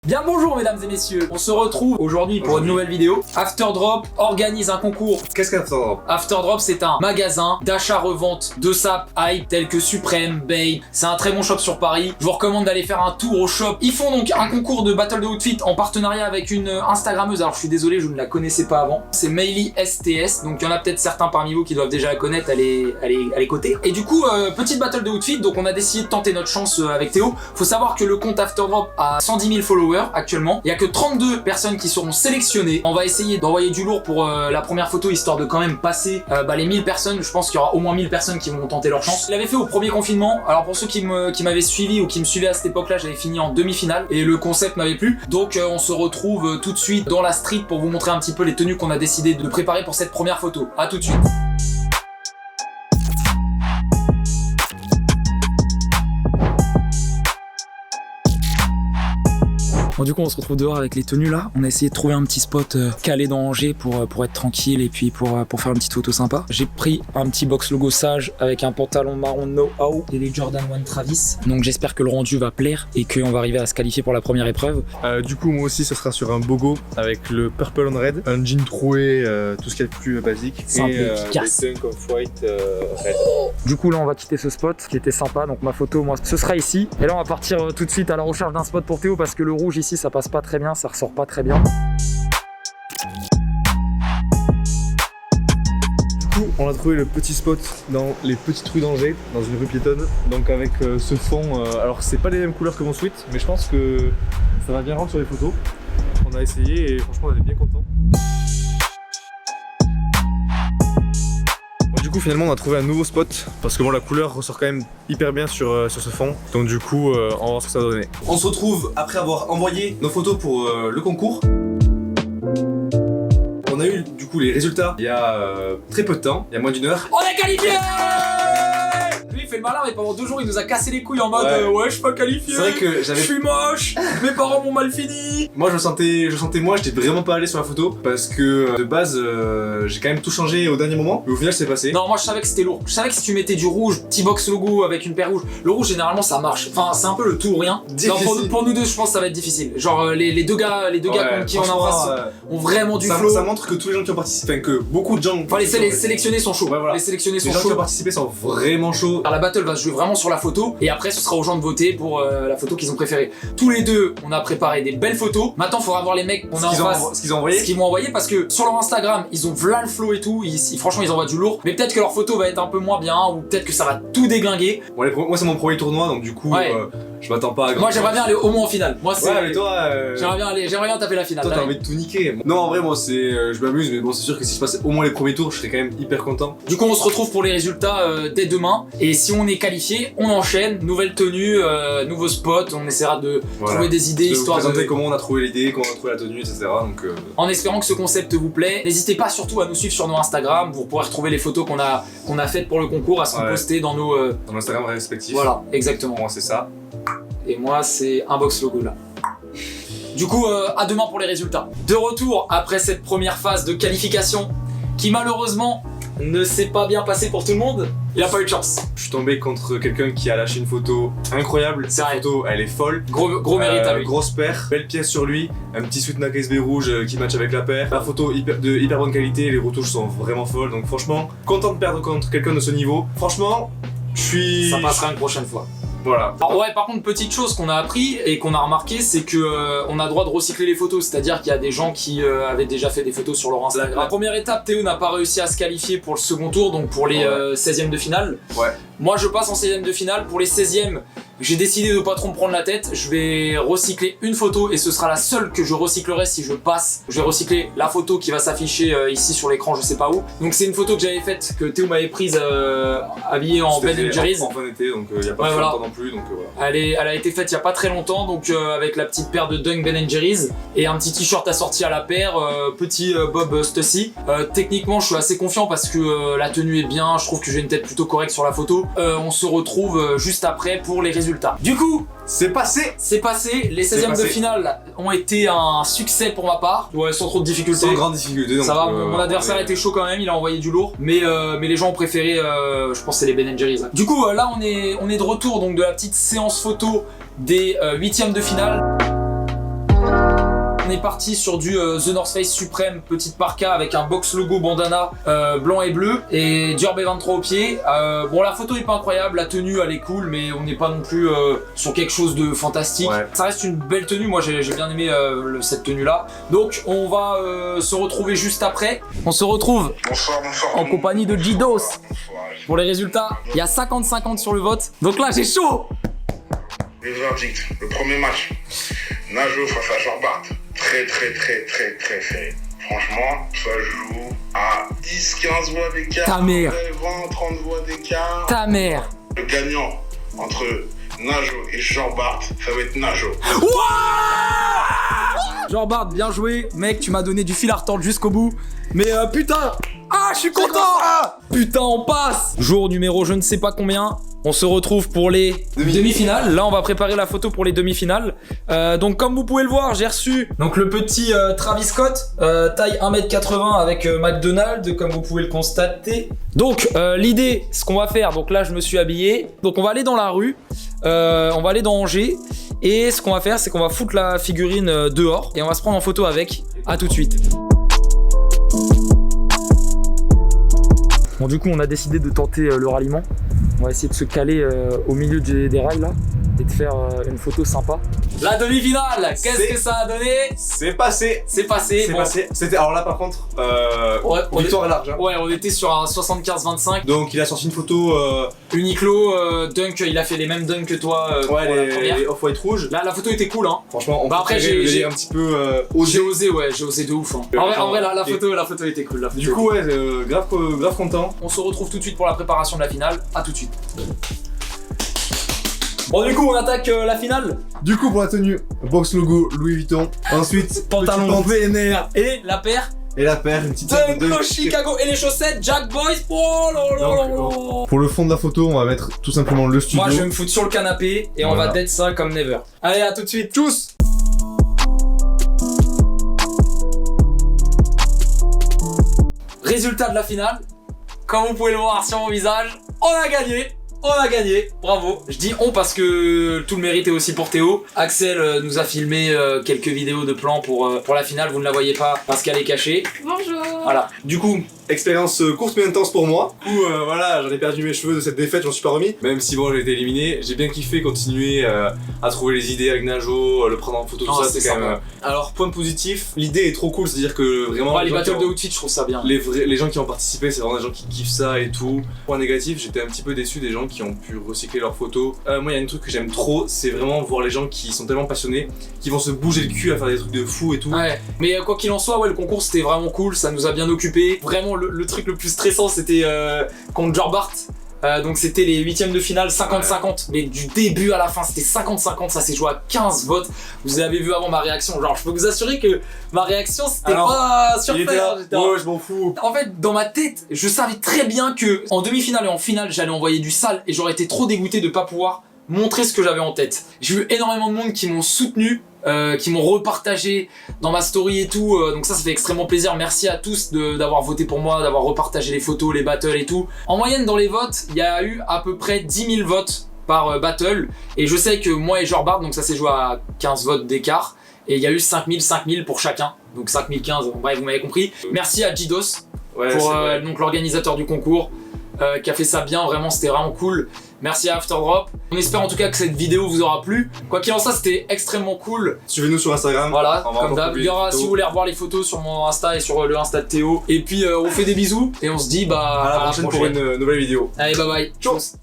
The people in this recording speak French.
Bien bonjour mesdames et messieurs, on se retrouve aujourd'hui pour une nouvelle vidéo. Afterdrop organise un concours. Qu'est-ce qu'Afterdrop? Afterdrop c'est un magasin d'achat-revente de sap hype tels que Supreme, Babe. C'est un très bon shop sur Paris. Je vous recommande d'aller faire un tour au shop. Ils font donc un concours de battle de outfit en partenariat avec une Instagrammeuse. Alors je suis désolé, je ne la connaissais pas avant. C'est Meili STS, donc il y en a peut-être certains parmi vous qui doivent déjà la connaître, elle est cotée. Et du coup, petite battle de outfit, donc on a décidé de tenter notre chance avec Théo. Faut savoir que le compte Afterdrop a 110 000 followers actuellement. Il y a que 32 personnes qui seront sélectionnées. On va essayer d'envoyer du lourd pour la première photo, histoire de quand même passer les 1000 personnes. Je pense qu'il y aura au moins 1000 personnes qui vont tenter leur chance. Je l'avais fait au premier confinement. Alors pour ceux qui m'avaient suivi ou qui me suivaient à cette époque-là, j'avais fini en demi-finale et le concept m'avait plu. Donc on se retrouve tout de suite dans la street pour vous montrer un petit peu les tenues qu'on a décidé de préparer pour cette première photo. A tout de suite. Bon, du coup on se retrouve dehors avec les tenues là. On a essayé de trouver un petit spot calé dans Angers pour être tranquille et puis pour faire une petite photo sympa. J'ai pris un petit box logo Sage avec un pantalon marron No How et les Jordan 1 Travis. Donc j'espère que le rendu va plaire et qu'on va arriver à se qualifier pour la première épreuve. Du coup moi aussi ce sera sur un bogo avec le purple on red, un jean troué, tout ce qu'il y a de plus basique. Simple et et efficace. des dunk of white red. Du coup là on va quitter ce spot qui était sympa, donc ma photo moi ce sera ici. Et là on va partir tout de suite à la recherche d'un spot pour Théo parce que le rouge ici ça passe pas très bien, ça ressort pas très bien. Du coup on a trouvé le petit spot dans les petites rues d'Angers, dans une rue piétonne. Donc avec ce fond, alors c'est pas les mêmes couleurs que mon sweat, mais je pense que ça va bien rendre sur les photos. On a essayé et franchement on est bien content. Du coup finalement on a trouvé un nouveau spot parce que bon la couleur ressort quand même hyper bien sur ce fond, donc du coup on va voir ce que ça va donner. On se retrouve après avoir envoyé nos photos pour le concours. On a eu du coup les résultats il y a très peu de temps, il y a moins d'une heure. On est qualifié! Lui il fait le malin mais pendant 2 jours il nous a cassé les couilles en mode ouais je suis pas qualifié. C'est vrai que je suis moche, mes parents m'ont mal fini. Moi je sentais moi, j'étais vraiment pas allé sur la photo parce que de base j'ai quand même tout changé au dernier moment, mais au final c'est passé. Non moi je savais que c'était lourd, je savais que si tu mettais du rouge, petit box logo avec une paire rouge, le rouge généralement ça marche, enfin c'est un peu le tout ou rien. Non, pour nous deux je pense que ça va être difficile, genre les deux gars qui en face ont vraiment du flow. Ça montre que tous les gens qui ont participé, enfin que beaucoup de gens... Enfin les sélectionnés sont chauds, ouais, voilà. Les sélectionnés sont les gens chauds. qui ont participé sont vraiment chauds. La battle va se jouer vraiment sur la photo et après ce sera aux gens de voter pour la photo qu'ils ont préférée. Tous les deux on a préparé des belles photos, maintenant il faudra voir les mecs qu'on a en face, ce qu'ils ont envoyé. Ce qu'ils m'ont envoyé parce que sur leur Instagram ils ont v'là le flow et tout, franchement ils envoient du lourd, mais peut-être que leur photo va être un peu moins bien ou peut-être que ça va tout déglinguer. Bon, moi c'est mon premier tournoi donc du coup je m'attends pas à grand Moi j'aimerais bien aller au moins en finale. Moi c'est. Ouais mais toi j'aimerais bien taper la finale. Toi t'as envie de tout niquer. Non en vrai moi c'est je m'amuse, mais bon c'est sûr que si je passe au moins les premiers tours je serais quand même hyper content. Du coup on se retrouve pour les résultats dès demain et si on est qualifié on enchaîne, nouvelle tenue, nouveau spot, on essaiera de trouver des idées histoire de présenter comment on a trouvé l'idée, comment on a trouvé la tenue, etc. Donc en espérant que ce concept vous plaît, n'hésitez pas surtout à nous suivre sur nos Instagram, vous pourrez retrouver les photos qu'on a faites pour le concours, à se poster dans nos Instagram respectifs. Voilà, exactement. Moi c'est ça. Et moi c'est un box logo là. Du coup à demain pour les résultats. De retour après cette première phase de qualification qui malheureusement ne s'est pas bien passé pour tout le monde. Il a pas eu de chance. Je suis tombé contre quelqu'un qui a lâché une photo incroyable. Cette photo, elle est folle. Gros mérite à lui. Grosse paire, belle pièce sur lui, un petit sweat Nike SB rouge qui match avec la paire. La photo de hyper bonne qualité, les retouches sont vraiment folles. Donc franchement, content de perdre contre quelqu'un de ce niveau. Franchement, je suis... Ça passera une prochaine fois. Voilà. Alors ouais, par contre, petite chose qu'on a appris et qu'on a remarqué, c'est que on a le droit de recycler les photos, c'est-à-dire qu'il y a des gens qui avaient déjà fait des photos sur leur Instagram. La première étape, Théo n'a pas réussi à se qualifier pour le second tour, donc pour les 16e de finale. Ouais. Moi, je passe en 16e de finale. Pour les 16e, j'ai décidé de pas trop me prendre la tête. Je vais recycler une photo et ce sera la seule que je recyclerai si je passe. Je vais recycler la photo qui va s'afficher ici sur l'écran, je sais pas où. Donc c'est une photo que j'avais faite, que Théo m'avait prise habillée en Ben & Jerry's. En fin d'été, donc il y a pas longtemps non plus, donc voilà. Elle a été faite il y a pas très longtemps, donc avec la petite paire de Dunk Ben & Jerry's et un petit t-shirt assorti à la paire, petit Bob Stussy. Techniquement, je suis assez confiant parce que la tenue est bien. Je trouve que j'ai une tête plutôt correcte sur la photo. On se retrouve juste après pour les résultats. Du coup, c'est passé. Les 16e de finale ont été un succès pour ma part. Ouais, sans trop de difficultés. Sans grande difficulté. Donc ça va, mon adversaire était chaud quand même, il a envoyé du lourd. Mais les gens ont préféré, je pense c'est les Ben & Jerry's. Du coup, là on est de retour donc de la petite séance photo des 8e de finale. est parti sur du The North Face Supreme, petite parka avec un box logo bandana blanc et bleu et Dior B23 au pied. Bon, la photo est pas incroyable, la tenue elle est cool, mais on n'est pas non plus sur quelque chose de fantastique. Ouais. Ça reste une belle tenue, moi j'ai bien aimé cette tenue là. Donc on va se retrouver juste après. On se retrouve en compagnie de Jidos pour les résultats. Il y a 50-50 sur le vote. Donc là j'ai chaud. Le verdict, le premier match, Najo face à Jorbart, très serré. Franchement, ça joue à 10-15 voix d'écart, Ta mère. 20-30 voix d'écart. Ta mère. Le gagnant entre Najo et Jorbart, ça va être Najo. Jorbart, bien joué. Mec, tu m'as donné du fil à retordre jusqu'au bout. Mais putain. Ah, je suis content. Putain, on passe. Jour numéro je ne sais pas combien. On se retrouve pour les demi-finales. Là, on va préparer la photo pour les demi-finales. Donc, comme vous pouvez le voir, j'ai reçu donc le petit Travis Scott, taille 1m80 avec McDonald's, comme vous pouvez le constater. Donc, l'idée, ce qu'on va faire, donc là, je me suis habillé. Donc, on va aller dans la rue. On va aller dans Angers. Et ce qu'on va faire, c'est qu'on va foutre la figurine dehors. Et on va se prendre en photo avec. À tout de suite. Bon, du coup, on a décidé de tenter le ralliement. On va essayer de se caler au milieu des rails là et de faire une photo sympa. La demi-finale, qu'est-ce que ça a donné? C'est passé. C'est passé. C'est Bon. passé. C'était alors là par contre, victoire large. Hein. Ouais, on était sur un 75-25. Donc il a sorti une photo. Uniqlo, dunk, il a fait les mêmes dunks que toi pour la première. Les off-white rouges. Là, la photo était cool, hein. Franchement, on Bah, peut après, tirer le j'ai délire un petit peu J'ai osé de ouf. Hein. En vrai, la photo était cool. Du coup, ouais, grave content. On se retrouve tout de suite pour la préparation de la finale. À tout de suite. Bon, du coup, on attaque la finale. Du coup, pour la tenue, box logo Louis Vuitton. Ensuite, Pantalon petit vénère. Et la paire et la paire, une petite Dunk Chicago. Et les chaussettes Jack Boys. Oh là là là là. Pour le fond de la photo, on va mettre tout simplement le studio. Moi, je vais me foutre sur le canapé et on va dead ça comme never. Allez, à tout de suite. Tchuss. Résultat de la finale. Comme vous pouvez le voir sur mon visage, on a gagné. On a gagné, bravo. Je dis on parce que tout le mérite est aussi pour Théo. Axel nous a filmé quelques vidéos de plans pour la finale, vous ne la voyez pas parce qu'elle est cachée. Bonjour. Voilà, du coup, Expérience courte mais intense pour moi. Du coup, voilà, j'en ai perdu mes cheveux de cette défaite, j'en suis pas remis. Même si bon, j'ai été éliminé, j'ai bien kiffé continuer à trouver les idées avec Najo, le prendre en photo, tout Oh, ça, c'est c'est quand sympa. même. Alors, point positif, l'idée est trop cool, c'est-à-dire que vraiment. ouais, les gens battles qui de ont- outfit, je trouve ça bien. les gens qui ont participé, c'est vraiment des gens qui kiffent ça et tout. Point négatif, j'étais un petit peu déçu des gens qui ont pu recycler leurs photos. Moi, il y a un truc que j'aime trop, c'est vraiment voir les gens qui sont tellement passionnés, qui vont se bouger le cul à faire des trucs de fou et tout. Ouais, mais quoi qu'il en soit, ouais, le concours c'était vraiment cool, ça nous a bien occupé. Vraiment, le truc le plus stressant c'était contre Jorbart. Donc c'était les huitièmes de finale 50-50, mais du début à la fin c'était 50-50, ça s'est joué à 15 votes. Vous avez vu avant ma réaction, genre je peux vous assurer que ma réaction c'était Alors, pas Il sur était là, j'étais en- ouais, je m'en fous. En fait, dans ma tête, je savais très bien que en demi-finale et en finale, j'allais envoyer du sale et j'aurais été trop dégoûté de pas pouvoir montrer ce que j'avais en tête. J'ai eu énormément de monde qui m'ont soutenu, qui m'ont repartagé dans ma story et tout, donc ça fait extrêmement plaisir. Merci à tous d'avoir voté pour moi, d'avoir repartagé les photos, les battles et tout. En moyenne dans les votes, il y a eu à peu près 10 000 votes par battle, et je sais que moi et Jorbart, donc ça s'est joué à 15 votes d'écart, et il y a eu 5000 pour chacun, donc 5015, bref vous m'avez compris. Merci à Jidos Ouais, pour c'est vrai. donc l'organisateur du concours, qui a fait ça bien, vraiment c'était vraiment cool. Merci à Afterdrop. On espère en tout cas que cette vidéo vous aura plu. Quoi qu'il en soit, c'était extrêmement cool. Suivez-nous sur Instagram. Voilà, On va comme encore d'hab. Il publier y aura, des si vous photos. voulez revoir les photos sur mon Insta et sur le Insta de Théo. Et puis on fait des bisous et on se dit bah À la prochaine pour une nouvelle vidéo. Allez, bye bye. Tchuss.